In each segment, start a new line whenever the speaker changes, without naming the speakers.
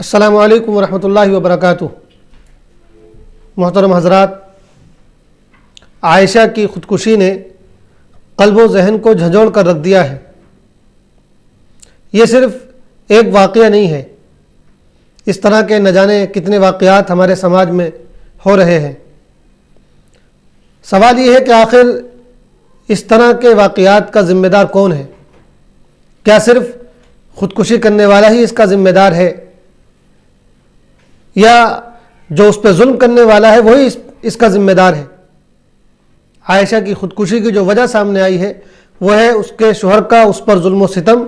السلام علیکم ورحمۃ اللہ وبرکاتہ۔ محترم حضرات، عائشہ کی خودکشی نے قلب و ذہن کو جھنجھوڑ کر رکھ دیا ہے۔ یہ صرف ایک واقعہ نہیں ہے، اس طرح کے نہ جانے کتنے واقعات ہمارے سماج میں ہو رہے ہیں۔ سوال یہ ہے کہ آخر اس طرح کے واقعات کا ذمہ دار کون ہے؟ کیا صرف خودکشی کرنے والا ہی اس کا ذمہ دار ہے، یا جو اس پہ ظلم کرنے والا ہے وہی اس کا ذمہ دار ہے؟ عائشہ کی خودکشی کی جو وجہ سامنے آئی ہے وہ ہے اس کے شوہر کا اس پر ظلم و ستم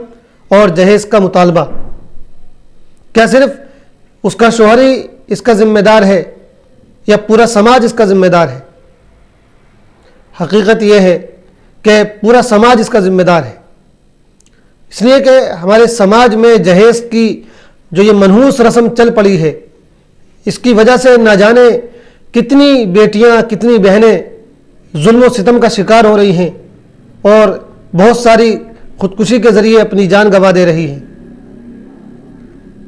اور جہیز کا مطالبہ۔ کیا صرف اس کا شوہر ہی اس کا ذمہ دار ہے یا پورا سماج اس کا ذمہ دار ہے؟ حقیقت یہ ہے کہ پورا سماج اس کا ذمہ دار ہے، اس لیے کہ ہمارے سماج میں جہیز کی جو یہ منحوس رسم چل پڑی ہے، اس کی وجہ سے نہ جانے کتنی بیٹیاں کتنی بہنیں ظلم و ستم کا شکار ہو رہی ہیں اور بہت ساری خودکشی کے ذریعے اپنی جان گنوا دے رہی ہیں۔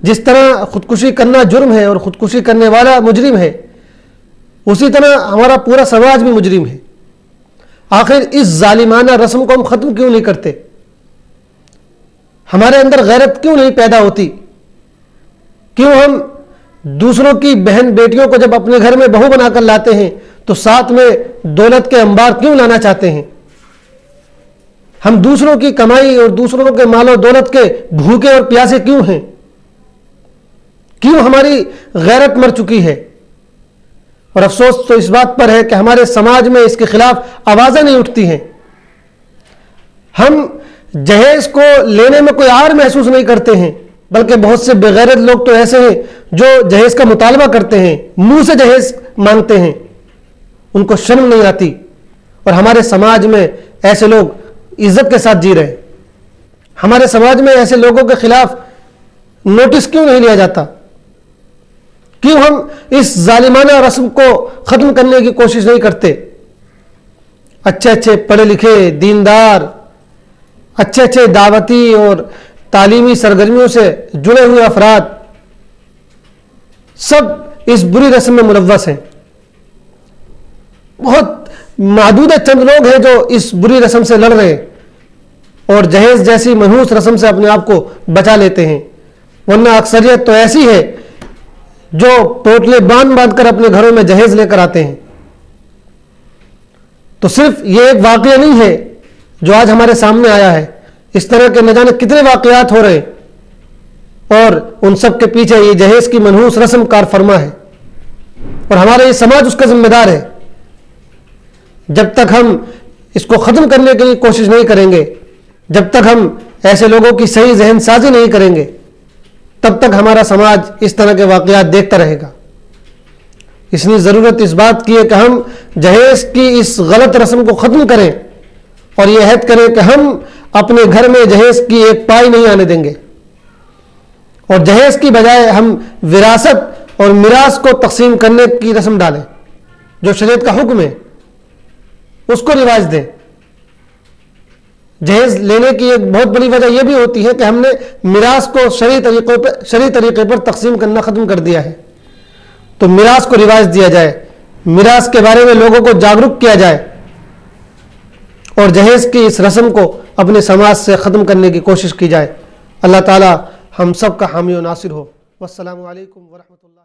جس طرح خودکشی کرنا جرم ہے اور خودکشی کرنے والا مجرم ہے، اسی طرح ہمارا پورا سماج بھی مجرم ہے۔ آخر اس ظالمانہ رسم کو ہم ختم کیوں نہیں کرتے؟ ہمارے اندر غیرت کیوں نہیں پیدا ہوتی؟ کیوں ہم دوسروں کی بہن بیٹیوں کو جب اپنے گھر میں بہو بنا کر لاتے ہیں تو ساتھ میں دولت کے انبار کیوں لانا چاہتے ہیں؟ ہم دوسروں کی کمائی اور دوسروں کے مال و دولت کے بھوکے اور پیاسے کیوں ہیں؟ کیوں ہماری غیرت مر چکی ہے؟ اور افسوس تو اس بات پر ہے کہ ہمارے سماج میں اس کے خلاف آوازیں نہیں اٹھتی ہیں۔ ہم جہیز کو لینے میں کوئی عار محسوس نہیں کرتے ہیں، بلکہ بہت سے بغیرت لوگ تو ایسے ہیں جو جہیز کا مطالبہ کرتے ہیں، منہ سے جہیز مانگتے ہیں، ان کو شرم نہیں آتی۔ اور ہمارے سماج میں ایسے لوگ عزت کے ساتھ جی رہے ہیں۔ ہمارے سماج میں ایسے لوگوں کے خلاف نوٹس کیوں نہیں لیا جاتا؟ کیوں ہم اس ظالمانہ رسم کو ختم کرنے کی کوشش نہیں کرتے؟ اچھے پڑھے لکھے دیندار، اچھے دعوتی اور تعلیمی سرگرمیوں سے جڑے ہوئے افراد سب اس بری رسم میں ملوث ہیں۔ بہت محدود چند لوگ ہیں جو اس بری رسم سے لڑ رہے ہیں اور جہیز جیسی منحوس رسم سے اپنے آپ کو بچا لیتے ہیں، ورنہ اکثریت تو ایسی ہے جو ٹوٹلے باندھ کر اپنے گھروں میں جہیز لے کر آتے ہیں۔ تو صرف یہ ایک واقعہ نہیں ہے جو آج ہمارے سامنے آیا ہے، اس طرح کے نہ جانے کتنے واقعات ہو رہے ہیں اور ان سب کے پیچھے یہ جہیز کی منحوس رسم کار فرما ہے اور ہمارا یہ سماج اس کا ذمہ دار ہے۔ جب تک ہم اس کو ختم کرنے کے لیے کوشش نہیں کریں گے، جب تک ہم ایسے لوگوں کی صحیح ذہن سازی نہیں کریں گے، تب تک ہمارا سماج اس طرح کے واقعات دیکھتا رہے گا۔ اس لیے ضرورت اس بات کی ہے کہ ہم جہیز کی اس غلط رسم کو ختم کریں اور یہ عہد کریں کہ ہم اپنے گھر میں جہیز کی ایک پائی نہیں آنے دیں گے، اور جہیز کی بجائے ہم وراثت اور میراث کو تقسیم کرنے کی رسم ڈالیں، جو شریعت کا حکم ہے اس کو رواج دیں۔ جہیز لینے کی ایک بہت بڑی وجہ یہ بھی ہوتی ہے کہ ہم نے میراث کو شرعی طریقے پر تقسیم کرنا ختم کر دیا ہے۔ تو میراث کو رواج دیا جائے، میراث کے بارے میں لوگوں کو جاگرک کیا جائے اور جہیز کی اس رسم کو اپنے سماج سے ختم کرنے کی کوشش کی جائے۔ اللہ تعالی ہم سب کا حامی و ناصر ہو۔ والسلام علیکم ورحمۃ اللہ۔